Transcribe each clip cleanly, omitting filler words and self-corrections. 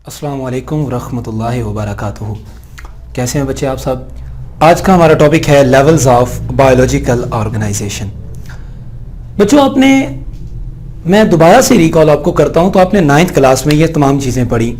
अस्सलामु अलैकुम रहमतुल्लाहि व बरकातुहू। कैसे हैं बच्चे आप सब। आज का हमारा टॉपिक है लेवल्स ऑफ बायोलॉजिकल ऑर्गेनाइजेशन। बच्चों मैं दोबारा से रिकॉल आपको करता हूं, तो आपने 9th क्लास में ये तमाम चीज़ें पढ़ी।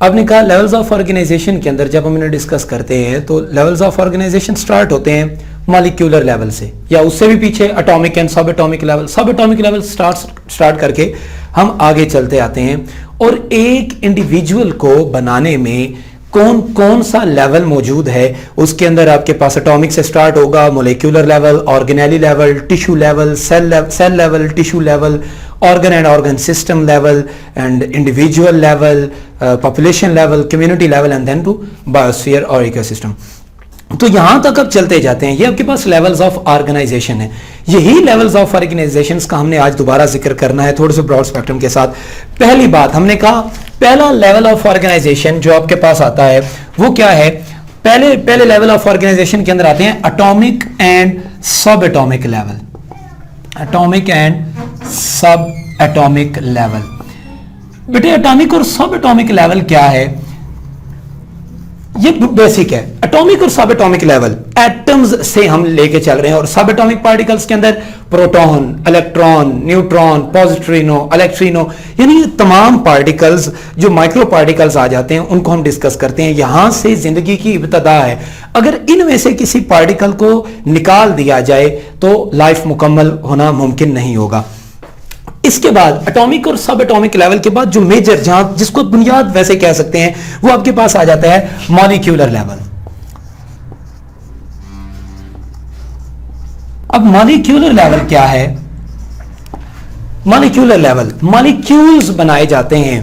आपने कहा लेवल्स ऑफ ऑर्गेनाइजेशन के अंदर जब हम इन्हें डिस्कस करते हैं तो लेवल्स ऑफ ऑर्गेनाइजेशन स्टार्ट होते हैं मॉलिक्यूलर लेवल से, या उससे भी पीछे एटॉमिक एंड सब एटॉमिक लेवल स्टार्ट करके हम आगे चलते आते हैं। और एक इंडिविजुअल को बनाने में कौन कौन सा लेवल मौजूद है, उसके अंदर आपके पास एटॉमिक से स्टार्ट होगा, molecular level, organelle level, tissue level, cell level, tissue level, organ and organ system level and individual level, population level, community level and then to biosphere और इकोसिस्टम। तो यहां तक अब चलते जाते हैं। ये आपके पास लेवल्स ऑफ ऑर्गेनाइजेशन है। यही लेवल्स ऑफ ऑर्गेनाइजेशंस का हमने आज दोबारा जिक्र करना है थोड़े से ब्रॉड स्पेक्ट्रम के साथ। पहली बात हमने कहा, पहला लेवल ऑफ ऑर्गेनाइजेशन जो आपके पास आता है वो क्या है। पहले लेवल ऑफ ऑर्गेनाइजेशन के अंदर आते हैं एटॉमिक एंड सब एटॉमिक लेवल। एटॉमिक एंड सब एटॉमिक लेवल। बेटे एटॉमिक और सब एटॉमिक लेवल क्या है, ये बेसिक है। एटॉमिक और सब एटॉमिक लेवल एटम्स से हम लेके चल रहे हैं, और सब एटॉमिक पार्टिकल्स के अंदर प्रोटॉन, इलेक्ट्रॉन, न्यूट्रॉन, पॉजिट्रिनो, इलेक्ट्रिनो, यानी तमाम पार्टिकल्स जो माइक्रो पार्टिकल्स आ जाते हैं उनको हम डिस्कस करते हैं। यहां से जिंदगी की इब्तिदा है। अगर इनमें से किसी पार्टिकल को निकाल दिया जाए तो लाइफ मुकम्मल होना मुमकिन नहीं होगा। इसके बाद एटॉमिक और सब एटॉमिक लेवल के बाद जो मेजर, जहां जिसको बुनियाद वैसे कह सकते हैं, वो आपके पास आ जाता है मॉलिक्यूलर लेवल। अब मॉलिक्यूलर लेवल क्या है। मॉलिक्यूलर लेवल, मॉलिक्यूल्स बनाए जाते हैं।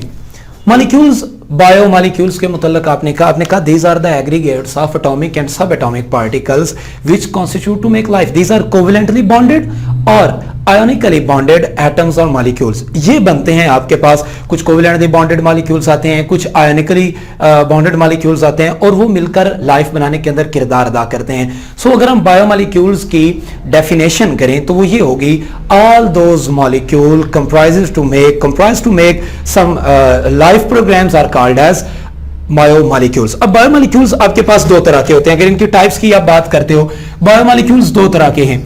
मॉलिक्यूल्स बायो मॉलिक्यूल्स के मुतल्लिक आपने कहा these are the aggregates of atomic and subatomic particles which constitute to make life. These are covalently bonded और आयोनिकली बॉन्डेड एटम्स और मॉलिक्यूल्स। ये बनते हैं आपके पास, कुछ कोवेलेंटली बॉन्डेड मॉलिक्यूल्स आते हैं, कुछ आयोनिकली बॉन्डेड मॉलिक्यूल्स आते हैं, और वो मिलकर लाइफ बनाने के अंदर किरदार अदा करते हैं। सो अगर हम बायोमॉलिक्यूल्स की डेफिनेशन करें तो वो ये होगी, all those molecule comprise to make some life programmes are called as biomolecules. अब बायोमॉलिक्यूल्स आपके पास दो तरह के होते हैं। अगर इनकी टाइप्स की आप बात करते हो, बायोमॉलिक्यूल्स दो तरह के हैं।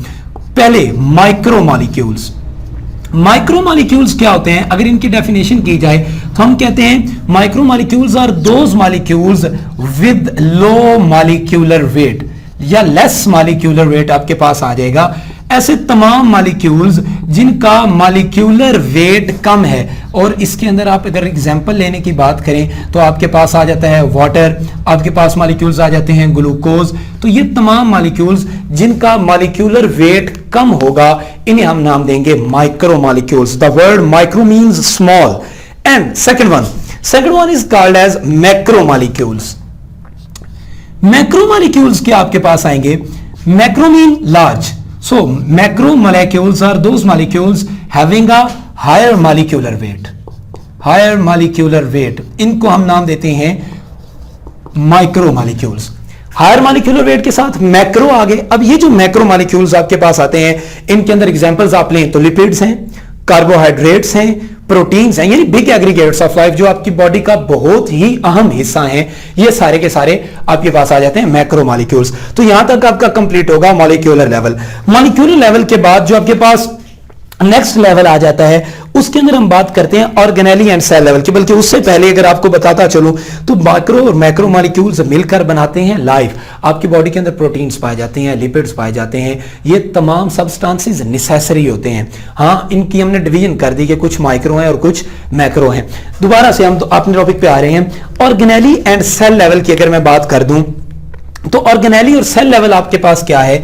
पहले माइक्रोमॉलिक्यूल्स। माइक्रोमॉलिक्यूल्स क्या होते हैं, अगर इनकी डेफिनेशन की जाए तो हम कहते हैं micromolecules are those molecules with low molecular weight या लेस मॉलिक्यूलर वेट आपके पास आ जाएगा। ऐसे तमाम मॉलिक्यूल्स जिनका मॉलिक्यूलर वेट कम है, और इसके अंदर आप अगर एग्जांपल लेने की बात करें तो आपके पास आ जाता है वाटर, आपके पास मॉलिक्यूल्स आ जाते हैं ग्लूकोज। तो ये तमाम मॉलिक्यूल्स जिनका मॉलिक्यूलर वेट कम होगा, इन्हें हम नाम देंगे micro molecules. The word micro means small. And second one is called as macro molecules. Macro molecules क्या आपके पास आएंगे, macro mean large. So macromolecules are those molecules having a higher molecular weight. Higher molecular weight, इनको हम नाम देते हैं माइक्रोमॉलिक्यूल्स। Higher molecular weight के साथ मैक्रो आ गए। अब ये जो मैक्रो मॉलिक्यूल्स आपके पास आते हैं, इनके अंदर एग्जांपल्स आप लें तो लिपिड्स हैं, कार्बोहाइड्रेट्स हैं, प्रोटीन्स हैं, यानी बिग एग्रीगेट्स ऑफ लाइफ जो आपकी बॉडी का बहुत ही अहम हिस्सा हैं। ये सारे के सारे आपके पास आ जाते हैं मैक्रो मॉलिक्यूल्स। तो यहां तक आपका कंप्लीट होगा मॉलिक्यूलर लेवल। मॉलिक्यूलर लेवल के बाद जो आपके पास नेक्स्ट लेवल आ जाता है, उसके अंदर हम बात करते हैं ऑर्गेनेली एंड सेल लेवल की। बल्कि उससे पहले अगर आपको बताता चलूं तो माइक्रो और मैक्रो मॉलिक्यूल्स मिलकर बनाते हैं लाइफ। आपकी बॉडी के अंदर प्रोटीन्स पाए जाते हैं, लिपिड्स पाए जाते हैं, ये तमाम सब्सटेंसेस नेसेसरी होते हैं। हाँ, इनकी हमने डिवीजन कर दी कि कुछ माइक्रो हैं और कुछ मैक्रो हैं। दोबारा से हम तो अपने टॉपिक पे आ रहे हैं। ऑर्गेनेली एंड सेल लेवल की अगर मैं बात कर दूं तो ऑर्गेनेली और सेल लेवल आपके पास क्या है।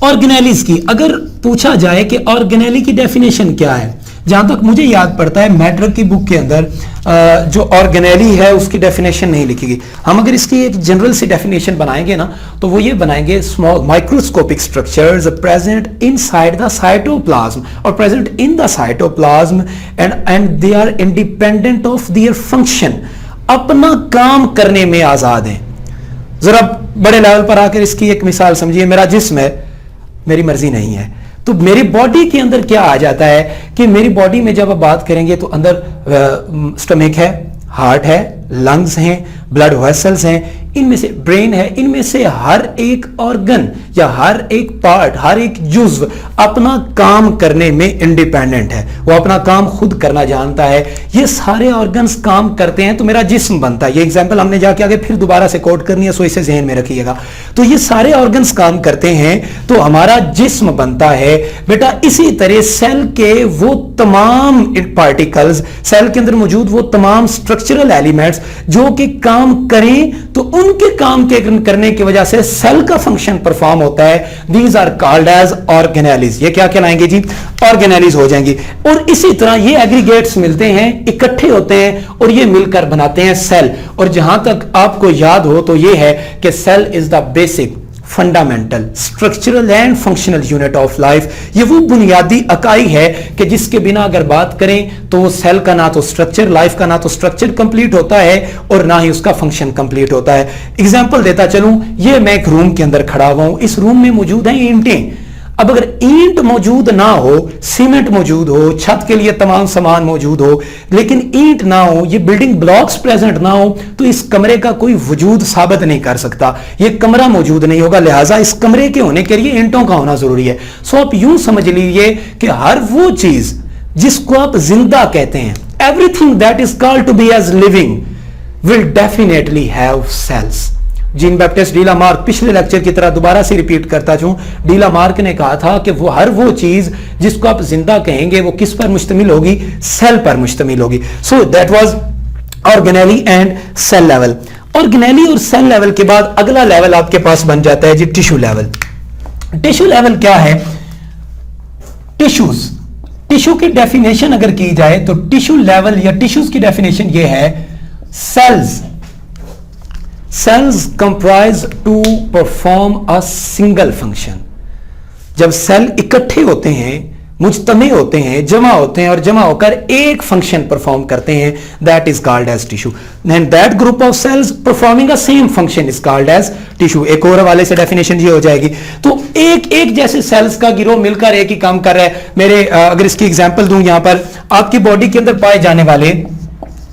ऑर्गेनेलीज की अगर पूछा जाए कि ऑर्गेनेली की डेफिनेशन क्या है, जहां तक मुझे याद पड़ता है मैट्रिक की बुक के अंदर जो ऑर्गेनेली है उसकी डेफिनेशन नहीं लिखी। हम अगर इसकी एक जनरल सी डेफिनेशन बनाएंगे ना तो वो ये बनाएंगे, small microscopic structures present inside the cytoplasm और present in the cytoplasm and they are independent of their function. अपना काम करने में आजाद हैं। जरा बड़े लेवल पर आकर इसकी एक मिसाल समझिए, मेरा जिस्म है, मेरी मर्जी नहीं है, तो मेरी बॉडी के अंदर क्या आ जाता है कि मेरी बॉडी में जब आप बात करेंगे तो अंदर स्टमक है, हार्ट है, लंग्स हैं, ब्लड वेसल्स हैं, इनमें से ब्रेन है, इनमें से हर एक ऑर्गन या हर एक पार्ट, हर एक जुज्व अपना काम करने में इंडिपेंडेंट है, वो अपना काम खुद करना जानता है। ये सारे ऑर्गन्स काम करते हैं तो मेरा जिस्म बनता है। ये एग्जांपल हमने जाके आगे फिर दोबारा से कोट करनी है, सो इसे ज़हन में रखिएगा। तो ये सारे ऑर्गन्स काम करते हैं तो हमारा जिस्म बनता है। बेटा इसी तरह सेल के वो तमाम पार्टिकल्स, सेल के अंदर मौजूद वो तमाम स्ट्रक्चरल एलिमेंट्स जो कि काम करें तो उनके काम के करने की वजह से सेल का फंक्शन परफॉर्म होता है। These are called as organelles. ये क्या कहलाएंगे जी? ऑर्गेनेलीज हो जाएंगी। और इसी तरह ये एग्रीगेट्स मिलते हैं, इकट्ठे होते हैं और ये मिलकर बनाते हैं सेल। और जहां तक आपको याद हो तो ये है कि cell is the basic, fundamental, structural and functional unit of life. ये वो बुनियादी इकाई है कि जिसके बिना अगर बात करें तो वो सेल का ना तो स्ट्रक्चर, लाइफ का ना तो स्ट्रक्चर कंप्लीट होता है और ना ही उसका फंक्शन कंप्लीट होता है। एग्जांपल देता चलूं, ये मैं एक रूम के अंदर खड़ा हुआ हूं, इस रूम में मौजूद है ईंटें। अब अगर ईंट मौजूद ना हो, सीमेंट मौजूद हो, छत के लिए तमाम सामान मौजूद हो, लेकिन ईंट ना हो, ये बिल्डिंग ब्लॉक्स प्रेजेंट ना हो, तो इस कमरे का कोई वजूद साबित नहीं कर सकता। ये कमरा मौजूद नहीं होगा। लिहाजा इस कमरे के होने के लिए ईंटों का होना जरूरी है। सो आप यूं समझ लीजिए कि हर वो चीज जिसको आप जिंदा कहते हैं, everything that is called to be as living will definitely have cells. Jean Baptiste de Lamarck, पिछले लेक्चर की तरह दोबारा से रिपीट करता हूं, डी लामार्क ने कहा था कि वो हर वो चीज जिसको आप जिंदा कहेंगे वो किस पर मुश्तमिल होगी? सेल पर मुश्तमिल होगी। So that was organelle and cell level. Organelle और सेल लेवल के बाद अगला लेवल आपके पास बन जाता है जी टिश्यू लेवल। टिश्यू लेवल क्या है? टिश्यूज, टिश्यू की डेफिनेशन अगर की जाए तो टिश्यू लेवल या टिश्यूज की डेफिनेशन ये है, cells comprise to perform a single function. जब सेल इकट्ठे होते हैं, मुज्तमे होते हैं, जमा होते हैं और जमा होकर एक फंक्शन परफॉर्म करते हैं, that is called as tissue. And that group of cells performing a same function is called as tissue. एक और वाले से डेफिनेशन ये हो जाएगी। तो एक जैसे सेल्स का गिरोह मिलकर एक ही काम कर रहा है। मेरे अगर इसकी एग्जांपल दूं, यहां पर आपकी बॉडी के अंदर पाए जाने वाले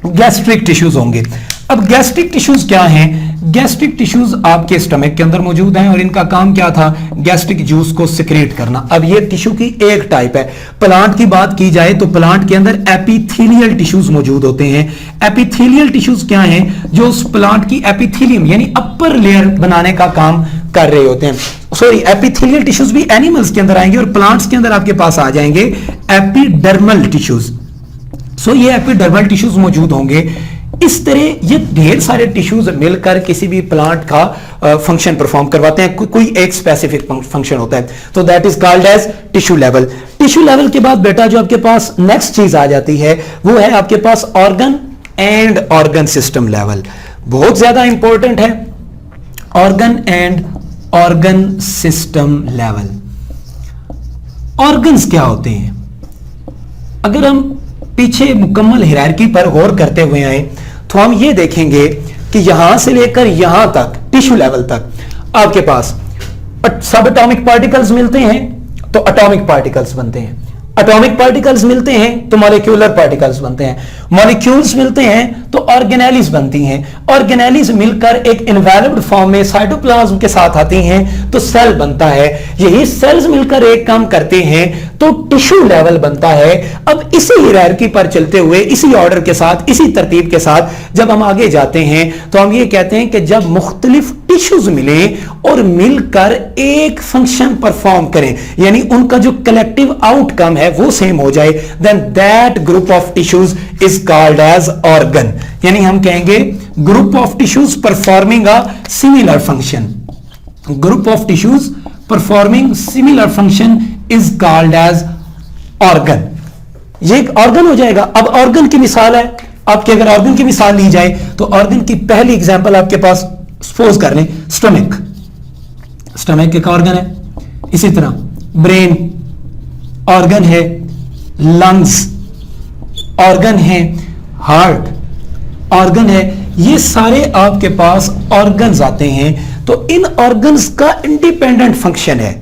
गैस्ट्रिक टिश्यूज होंगे। अब गैस्ट्रिक टिश्यूज क्या हैं? गैस्ट्रिक टिश्यूज आपके स्टमक के अंदर मौजूद हैं और इनका काम क्या था? गैस्ट्रिक जूस को सिक्रेट करना। अब ये टिश्यू की एक टाइप है। प्लांट की बात की जाए तो प्लांट के अंदर एपिथेलियल टिश्यूज मौजूद होते हैं। एपिथेलियल टिश्यूज क्या हैं? जो उस प्लांट की एपिथेलियम यानी अपर लेयर बनाने का काम कर रहे होते हैं। सॉरी, एपिथेलियल टिश्यूज भी एनिमल्स के अंदर आएंगे और प्लांट्स के अंदर आपके पास आ जाएंगे एपिडर्मल टिश्यूज। सो ये एपिडर्मल टिश्यूज मौजूद होंगे। इस तरह ये ढेर सारे टिश्यूज मिलकर किसी भी प्लांट का फंक्शन परफॉर्म करवाते हैं। कोई एक स्पेसिफिक फंक्शन होता है, तो that is called as tissue level. Tissue level के बाद बेटा जो आपके पास नेक्स्ट चीज आ जाती है वो है आपके पास organ and organ system level. बहुत ज्यादा इंपॉर्टेंट है organ and organ system level. Organs क्या होते हैं? अगर हम पीछे मुकम्मल हायरार्की पर गौर करते हुए आए तो हम ये देखेंगे कि यहां से लेकर यहां तक, टिश्यू लेवल तक, आपके पास सब एटॉमिक पार्टिकल्स मिलते हैं तो एटॉमिक पार्टिकल्स बनते हैं। एटॉमिक पार्टिकल्स मिलते हैं तो मॉलिक्यूलर पार्टिकल्स बनते हैं। मॉलिक्यूल्स मिलते हैं तो ऑर्गेनेलीज बनती हैं। ऑर्गेनेलीज मिलकर एक इन्वेलप्ड फॉर्म में साइटोप्लाज्म के साथ आती हैं तो सेल बनता है। यही सेल्स मिलकर एक काम करते हैं तो टिश्यू लेवल बनता है। अब इसी हायरार्की पर चलते हुए, इसी ऑर्डर के साथ, इसी तरतीब के साथ जब हम आगे जाते हैं तो हम ये कहते हैं कि जब मुख्तलिफ टिश्यूज मिले और मिलकर एक फंक्शन परफॉर्म करें, यानी उनका जो कलेक्टिव आउटकम है वो सेम हो जाए, then that group of tissues is called as organ. यानी हम कहेंगे group of tissues performing a similar function. Group of tissues performing similar function is called as organ. ये एक ऑर्गन हो जाएगा। अब ऑर्गन की मिसाल है आपके, अगर ऑर्गन की मिसाल ली जाए तो ऑर्गन की पहली एग्जांपल आपके पास सपोज कर लें स्टमक। स्टमक एक ऑर्गन है। इसी तरह ब्रेन ऑर्गन है, लंग्स ऑर्गन है, हार्ट ऑर्गन है। ये सारे आपके पास ऑर्गन्स आते हैं। तो इन ऑर्गन्स का इंडिपेंडेंट फंक्शन है।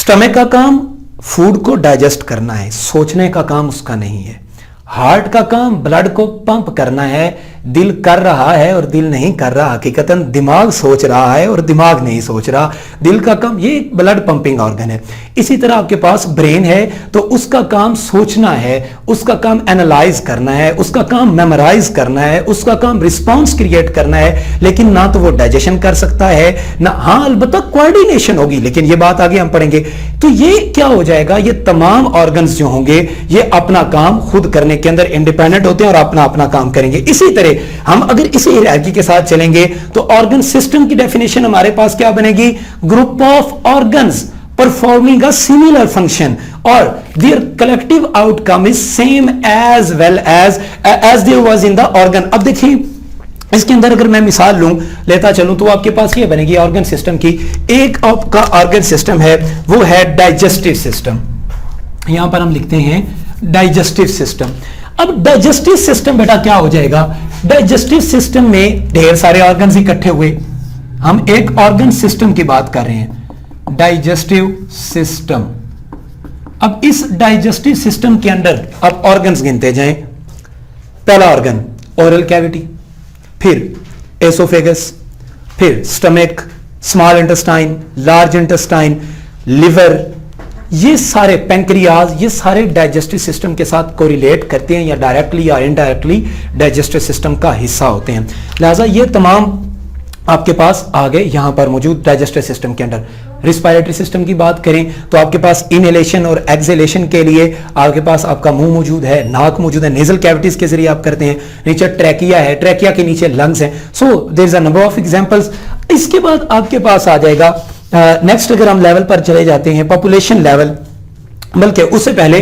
स्टमक का काम फूड को डाइजेस्ट करना है, सोचने का काम उसका नहीं है। हार्ट का काम ब्लड को पंप करना है, दिल कर रहा है और दिल नहीं कर रहा, हकीकतन दिमाग सोच रहा है और दिमाग नहीं सोच रहा। दिल का काम, ये ब्लड पंपिंग ऑर्गन है। इसी तरह आपके पास ब्रेन है तो उसका काम सोचना है, उसका काम एनालाइज करना है, उसका काम मेमोराइज करना है, उसका काम रिस्पॉन्स क्रिएट करना है, लेकिन ना तो वो डाइजेशन कर सकता है ना, हाँ अलबत्ता कोऑर्डिनेशन होगी, लेकिन ये बात आगे हम पढ़ेंगे। तो ये क्या हो जाएगा, ये तमाम ऑर्गन्स जो होंगे ये अपना काम खुद करने के अंदर इंडिपेंडेंट होते हैं और अपना अपना काम करेंगे। इसी तरह हम अगर इसी हायरार्की के साथ चलेंगे तो ऑर्गन सिस्टम की डेफिनेशन हमारे पास क्या बनेगी, group of organs performing a similar function और their collective outcome is same as well as there was in the organ. अब देखिए इसके अंदर अगर मैं मिसाल लेता चलूं तो आपके पास ये बनेगी ऑर्गन सिस्टम की। एक आपका ऑर्गन सिस्टम है वो है डाइजेस्टिव सिस्टम, यहां पर हम लिखते हैं डाइजेस्टिव सिस्टम। अब डाइजेस्टिव सिस्टम बेटा क्या हो जाएगा, डाइजेस्टिव सिस्टम में ढेर सारे ऑर्गन्स इकट्ठे हुए, हम एक ऑर्गन सिस्टम की बात कर रहे हैं, डाइजेस्टिव सिस्टम। अब इस डाइजेस्टिव सिस्टम के अंदर आप ऑर्गन्स गिनते जाएं। पहला ऑर्गन ओरल कैविटी, फिर एसोफेगस, फिर stomach, small intestine, large intestine, liver, ये सारे पैंक्रियाज, ये सारे डाइजेस्टिव सिस्टम के साथ कोरिलेट करते हैं या डायरेक्टली या इनडायरेक्टली डाइजेस्टिव सिस्टम का हिस्सा होते हैं। लिहाजा ये तमाम आपके पास आ गए यहां पर मौजूद डाइजेस्टिव सिस्टम के अंदर। रिस्पायरेटरी सिस्टम की बात करें तो आपके पास इनहेलेशन और एक्सहेलेशन के लिए आपके पास आपका मुंह मौजूद है, नाक मौजूद है, नेजल कैविटीज के जरिए आप करते हैं। नीचे ट्रैकिया है, ट्रैकिया के नीचे लंग्स हैं। So there is a number of examples. इसके बाद आपके पास आ जाएगा नेक्स्ट अगर हम लेवल पर चले जाते हैं पॉपुलेशन लेवल, बल्कि उससे पहले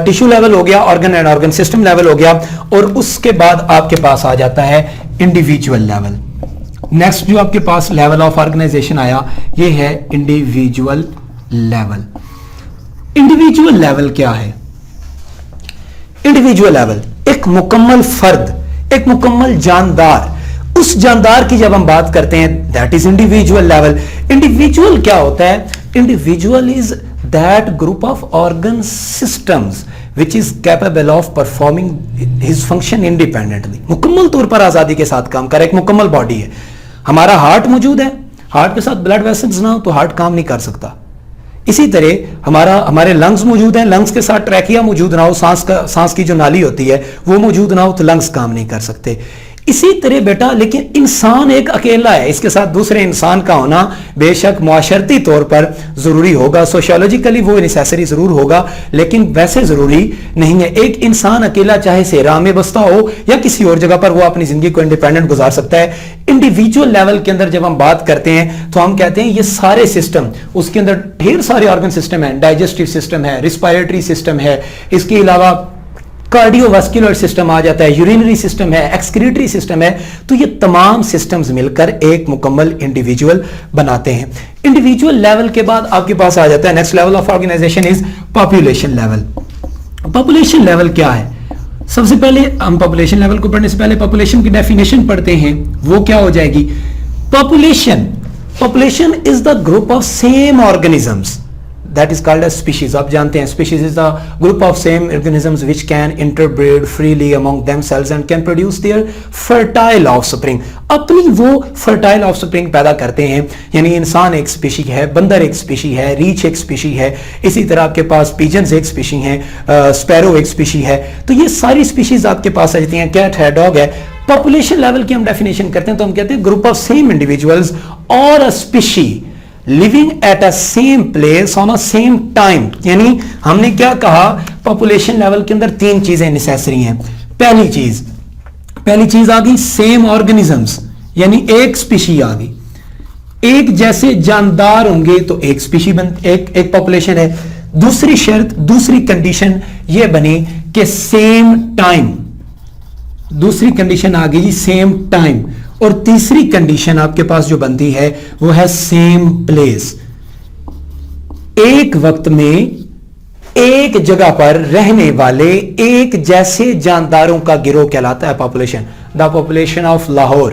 टिश्यू लेवल हो गया, organ and organ system level हो गया, और उसके बाद आपके पास आ जाता है इंडिविजुअल लेवल। नेक्स्ट जो आपके पास लेवल ऑफ ऑर्गेनाइजेशन आया ये है इंडिविजुअल लेवल। इंडिविजुअल लेवल क्या है, इंडिविजुअल लेवल एक मुकम्मल फर्द, एक मुकम्मल जानदार, उस जानदार की जब हम बात करते हैं that is individual level. Individual क्या होता है, individual is that group of organ systems which is capable of performing his function independently, मुकम्मल तौर पर आजादी के साथ काम करे, एक मुकम्मल बॉडी है। हमारा हार्ट मौजूद है, हार्ट के साथ ब्लड वेसल्स ना हो तो हार्ट काम नहीं कर सकता। इसी तरह हमारे लंग्स मौजूद हैं, लंग्स के साथ ट्रैकिया मौजूद ना हो, सांस की जो नाली होती है वो मौजूद ना हो तो लंग्स काम नहीं कर सकते। इसी तरह बेटा लेकिन इंसान एक अकेला है, इसके साथ दूसरे इंसान का होना बेशक मुआशरती तौर पर जरूरी होगा, सोशियोलॉजिकली वो नेसेसरी जरूर होगा, लेकिन वैसे जरूरी नहीं है। एक इंसान अकेला चाहे सेहरा में बसता हो या किसी और जगह पर वो अपनी जिंदगी को इंडिपेंडेंट गुजार सकता है। इंडिविजुअल लेवल के अंदर जब हम बात करते हैं तो हम कहते हैं ये सारे सिस्टम, उसके अंदर ढेर सारे ऑर्गन सिस्टम है, डाइजेस्टिव सिस्टम है, रिस्पायरेटरी सिस्टम है, इसके अलावा कार्डियोवास्कुलर सिस्टम आ जाता है, यूरिनरी सिस्टम है, एक्सक्रीटरी सिस्टम है। तो ये तमाम सिस्टम्स मिलकर एक मुकम्मल इंडिविजुअल बनाते हैं। इंडिविजुअल लेवल के बाद आपके पास आ जाता है next level of organization is population level. Population level क्या है, सबसे पहले हम पॉपुलेशन लेवल को पढ़ने से पहले पॉपुलेशन की डेफिनेशन पढ़ते हैं, वो क्या हो जाएगी। Population is the group of same organisms that is called as species। आप जानते हैं species is the group of same organisms which can interbreed freely among themselves and can produce their fertile offspring। अपनी वो fertile offspring पैदा करते हैं, यानी इंसान एक स्पीशी है, बंदर एक स्पीशी है, रीछ एक स्पीशी है, इसी तरह आपके पास पिजन्स एक स्पीशी है, स्पैरो एक स्पीशी है। तो ये सारी स्पीशीज आपके पास आ जाती हैं, कैट है, डॉग है। पॉपुलेशन लेवल की हम डेफिनेशन करते हैं तो हम कहते हैं ग्रुप ऑफ सेम इंडिविजुअल्स और अ species living at a same place on a same time. यानी हमने क्या कहा, पॉपुलेशन लेवल के अंदर तीन चीजें नेसेसरी हैं। पहली चीज आ गई सेम ऑर्गेनिजम्स, यानी एक स्पीशी आ गई, एक जैसे जानदार होंगे तो एक स्पीशी एक पॉपुलेशन है। दूसरी शर्त, दूसरी कंडीशन ये बनी कि सेम टाइम, दूसरी कंडीशन आ गई सेम टाइम, और तीसरी कंडीशन आपके पास जो बनती है वो है सेम प्लेस। एक वक्त में एक जगह पर रहने वाले एक जैसे जानदारों का गिरोह कहलाता है population. The population of Lahore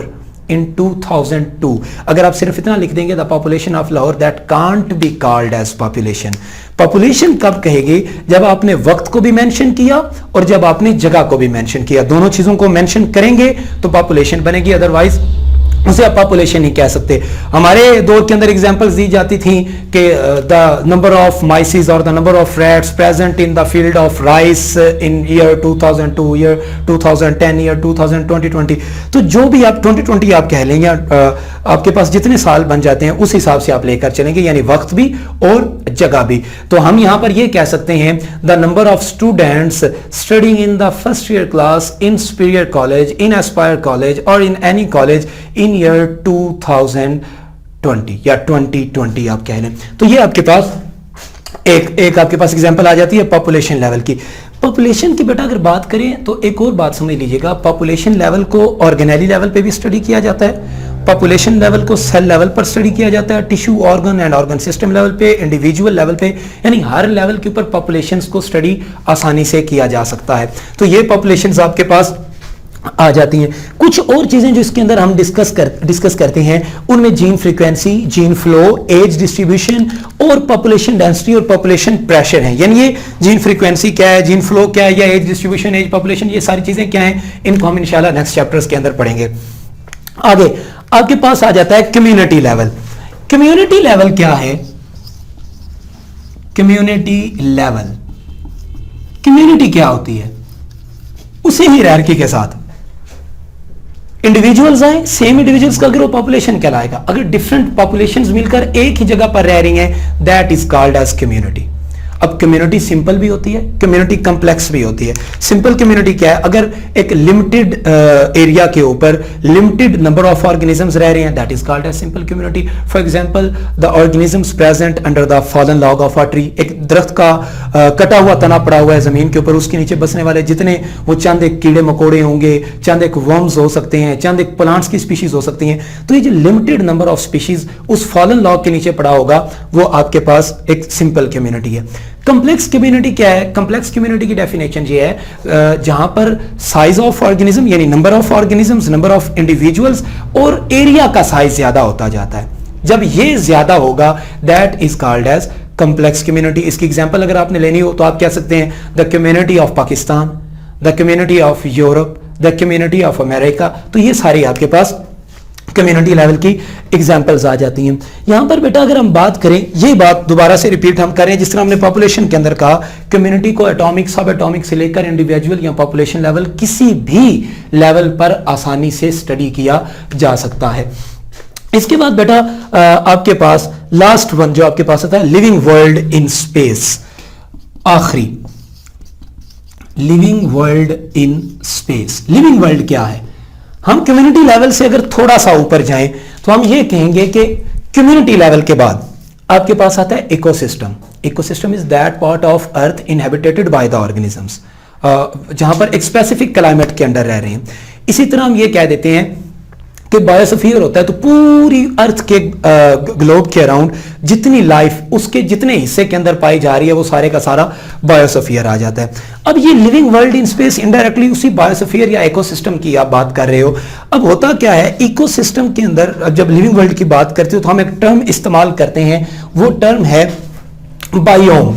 in 2002. अगर आप सिर्फ इतना लिख देंगे, the population of Lahore that can't be called as population. Population कब कहेगी? जब आपने वक्त को भी मेंशन किया और जब आपने जगह को भी मेंशन किया. दोनों चीजों को मेंशन करेंगे तो पॉपुलेशन बनेगी, अदरवाइज उसे आप पॉपुलेशन नहीं कह सकते. हमारे दौर के अंदर एग्जांपल्स दी जाती थी कि द नंबर ऑफ माइसिस और the number of rats present in the field of rice in year 2002, year 2010, year 2020. तो जो भी आप 2020 आप कह लेंगे, आपके पास जितने साल बन जाते हैं उस हिसाब से आप लेकर चलेंगे, यानी वक्त भी और जगह भी. तो हम यहां पर ये कह सकते हैं the number of students studying in the first year class in Superior College, in Aspire College और in any college in year 2020 या 2020 आप कह लें. तो ये आपके पास एक आपके पास एग्जांपल आ जाती है पॉपुलेशन लेवल की. पॉपुलेशन की बेटा अगर बात करें तो एक और बात समझ लीजिएगा, पॉपुलेशन लेवल को ऑर्गेनेली लेवल पे भी स्टडी किया जाता है, पॉपुलेशन लेवल को सेल लेवल पर स्टडी किया जाता है, tissue organ and organ system level पे, इंडिविजुअल लेवल पे, यानी हर लेवल के ऊपर पॉपुलेशंस को स्टडी आसानी से किया जा सकता है. तो ये पॉपुलेशंस आपके पास आ जाती हैं. कुछ और चीजें जो इसके अंदर हम डिस्कस करते हैं उनमें gene frequency, gene flow, age distribution और पॉपुलेशन डेंसिटी और पॉपुलेशन प्रेशर है. यानी ये जीन फ्रीक्वेंसी क्या है, जीन फ्लो क्या है, या एज डिस्ट्रीब्यूशन, एज पॉपुलेशन, ये सारी चीजें क्या हैं, इनको हम इंशाल्लाह नेक्स्ट चैप्टर्स के अंदर पढ़ेंगे. आगे आपके पास आ जाता है कम्युनिटी लेवल. कम्युनिटी लेवल क्या है? कम्युनिटी लेवल, कम्युनिटी क्या होती है? उसी हायरार्की के साथ इंडिविजुअल्स आए, सेम इंडिविजुअल्स का अगर वो पॉपुलेशन कहलाएगा. अगर डिफरेंट पॉपुलेशंस मिलकर एक ही जगह पर रह रही हैं, that is called as community. अब कम्युनिटी सिंपल भी होती है, कम्युनिटी कॉम्प्लेक्स भी होती है. सिंपल कम्युनिटी क्या है? अगर एक लिमिटेड एरिया के ऊपर लिमिटेड नंबर ऑफ ऑर्गेनिजम्स रह रहे हैं, that is called as simple community. For example the organisms present under the fallen log of a tree. एक दरख्त का कटा हुआ तना पड़ा हुआ है जमीन के ऊपर, उसके नीचे बसने वाले जितने वो चंद एक कीड़े मकोड़े होंगे, चंद एक वर्म्स हो सकते हैं, चंद एक प्लांट्स की स्पीशीज हो सकती हैं. तो ये जो लिमिटेड नंबर ऑफ स्पीशीज उस फॉलन लॉग के नीचे पड़ा होगा, वो आपके पास एक सिंपल कम्युनिटी है. कंप्लेक्स कम्युनिटी क्या है? कंप्लेक्स कम्युनिटी की डेफिनेशन ये है जहां पर साइज ऑफ ऑर्गेनिज्म यानी number of organisms, number of individuals और एरिया का साइज ज्यादा होता जाता है. जब ये ज्यादा होगा that is called as complex community. इसकी एग्जांपल अगर आपने लेनी हो तो आप कह सकते हैं the community of Pakistan, the community of Europe, the community of America. तो ये सारी आपके पास कम्युनिटी लेवल की एग्जांपल्स आ जाती हैं. यहां पर बेटा अगर हम बात करें, ये बात दोबारा से रिपीट हम करें, जिस तरह हमने पॉपुलेशन के अंदर कहा, कम्युनिटी को एटॉमिक, सब एटॉमिक से लेकर इंडिविजुअल या पॉपुलेशन लेवल किसी भी लेवल पर आसानी से स्टडी किया जा सकता है. इसके बाद बेटा आपके पास लास्ट वन जो आपके पास आता है, लिविंग वर्ल्ड इन स्पेस. आखिरी, living world in space. Living world क्या है? हम कम्युनिटी लेवल से अगर थोड़ा सा ऊपर जाएं तो हम ये कहेंगे कि कम्युनिटी लेवल के बाद आपके पास आता है ecosystem. Ecosystem is that part of earth inhabited by the organisms, जहां पर एक स्पेसिफिक क्लाइमेट के अंदर रह रहे हैं. इसी तरह हम ये कह देते हैं कि बायोस्फीयर होता है, तो पूरी अर्थ के ग्लोब के अराउंड जितनी लाइफ उसके जितने हिस्से के अंदर पाई जा रही है वो सारे का सारा बायोस्फीयर आ जाता है. अब ये living world in space indirectly उसी बायोस्फीयर या इकोसिस्टम की आप बात कर रहे हो. अब होता क्या है, इकोसिस्टम के अंदर जब लिविंग वर्ल्ड की बात करते हो तो हम एक टर्म इस्तेमाल करते हैं, वो टर्म है बायोम.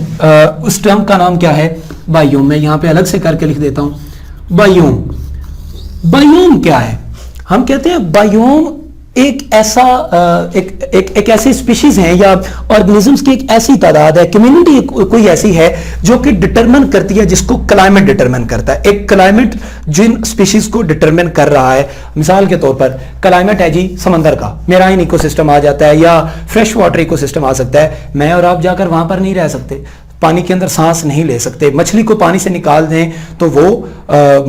उस टर्म का नाम क्या है? बायोम. मैं यहां पे अलग से करके लिख देता हूं, बायोम. बायोम क्या है? हम कहते हैं बायोम एक ऐसा एक ऐसी स्पीशीज है या ऑर्गेनिजम्स की एक ऐसी तादाद है, कम्युनिटी कोई ऐसी है जो कि डिटरमिन करती है, जिसको क्लाइमेट डिटरमिन करता है. एक क्लाइमेट जिन स्पीशीज को डिटरमिन कर रहा है. मिसाल के तौर पर क्लाइमेट है जी समंदर का, मेराइन इकोसिस्टम आ जाता है या फ्रेश वाटर इकोसिस्टम आ सकता है. मैं और आप जाकर वहां पर नहीं रह सकते, पानी के अंदर सांस नहीं ले सकते. मछली को पानी से निकाल दें तो वो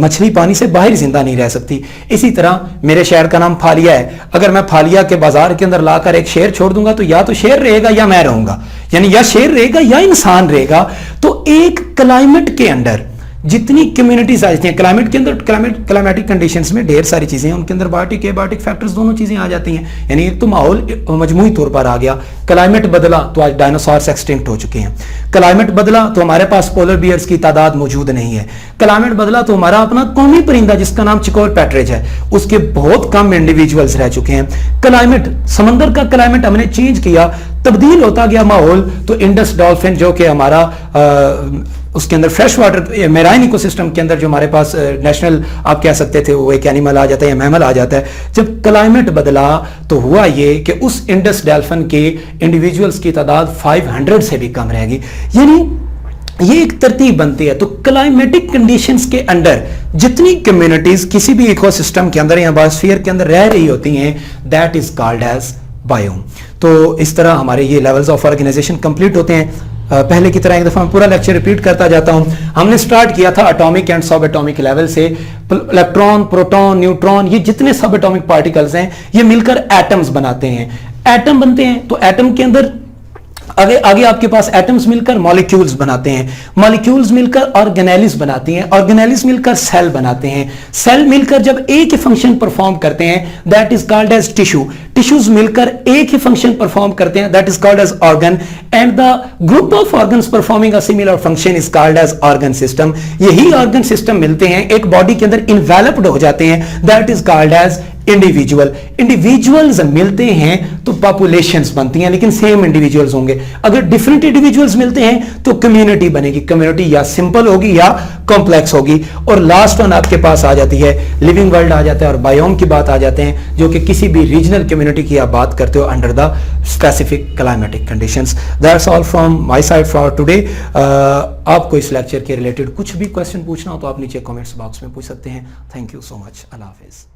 मछली पानी से बाहर जिंदा नहीं रह सकती. इसी तरह मेरे शहर का नाम फालिया है, अगर मैं फालिया के बाजार के अंदर लाकर एक शेर छोड़ दूंगा तो या तो शेर रहेगा या मैं रहूंगा, यानी या शेर रहेगा या इंसान रहेगा. तो एक क्लाइमेट के अंदर जितनी कम्युनिटीज आ जाती हैं क्लाइमेट के अंदर, क्लाइमेटिक कंडीशंस में ढेर सारी चीजें हैं, उनके अंदर बायोटिक एबायोटिक फैक्टर्स दोनों चीजें आ जाती हैं। यानी एक तो माहौल मजमूई तौर पर आ गया, क्लाइमेट बदला तो आज डायनासोर्स एक्सटिंक्ट हो चुके हैं, क्लाइमेट बदला तो हमारे पास पोलर बियर्स की तादाद मौजूद नहीं है, क्लाइमेट बदला तो हमारा अपना कौमी परिंदा जिसका नाम चिकोर पैट्रिज है उसके बहुत कम इंडिविजुअल्स रह चुके हैं। क्लाइमेट, समंदर का क्लाइमेट हमने चेंज किया, तब्दील होता गया माहौल, तो इंडस डॉल्फिन जो कि हमारा उसके अंदर फ्रेश वाटर मेराइन इकोसिस्टम के अंदर जो हमारे पास नेशनल आप कह सकते थे वो एक एनिमल आ जाता है या मैमल आ जाता है। जब क्लाइमेट बदला तो हुआ ये कि उस इंडस डॉल्फिन के इंडिविजुअल्स की तादाद 500 से भी कम रहेगी। यानी ये एक तरतीब बनती है। तो क्लाइमेटिक कंडीशंस के अंडर जितनी कम्युनिटीज किसी भी इकोसिस्टम के अंदर या बायोस्फीयर के अंदर रह रही होती हैं, that is called as biome. तो इस तरह हमारे ये लेवल्स ऑफ ऑर्गेनाइजेशन कंप्लीट होते हैं। पहले की तरह एक दफा मैं पूरा लेक्चर रिपीट करता जाता हूं। हमने स्टार्ट किया था एटॉमिक एंड सब एटॉमिक लेवल से। इलेक्ट्रॉन, प्रोटॉन, न्यूट्रॉन, ये जितने सब एटॉमिक पार्टिकल्स हैं ये मिलकर एटम्स बनाते हैं। एटम बनते हैं तो एटम के अंदर आगे आपके पास एटम्स मिलकर मॉलिक्यूल्स बनाते हैं, मॉलिक्यूल्स मिलकर ऑर्गेनेलिस बनाती हैं, ऑर्गेनेलिस मिलकर सेल बनाते हैं, सेल मिलकर जब एक ही फंक्शन परफॉर्म करते हैं that is called as tissue, tissues मिलकर एक ही फंक्शन परफॉर्म करते हैं that is called as organ, and the group of organs performing a similar function is called as organ system. यही ऑर्गन सिस्टम मिलते हैं एक बॉडी के अंदर इन्वेलप्ड हो जाते हैं that is called as individual. Individuals मिलते हैं तो पॉपुलेशंस बनती हैं, लेकिन सेम इंडिविजुअल्स होंगे। अगर डिफरेंट इंडिविजुअल्स मिलते हैं तो कम्युनिटी बनेगी। कम्युनिटी या सिंपल होगी या कॉम्प्लेक्स होगी। और लास्ट वन आपके पास आ जाती है लिविंग वर्ल्ड आ जाता है और बायोम की बात आ जाते हैं, जो कि किसी भी रीजनल कम्युनिटी की आप बात करते हो under the specific climatic conditions. That's all from my side for today. आपको इस लेक्चर के रिलेटेड कुछ भी क्वेश्चन पूछना हो तो आप नीचे कमेंट्स बॉक्स में पूछ सकते हैं। Thank you so much. Allah Hafiz.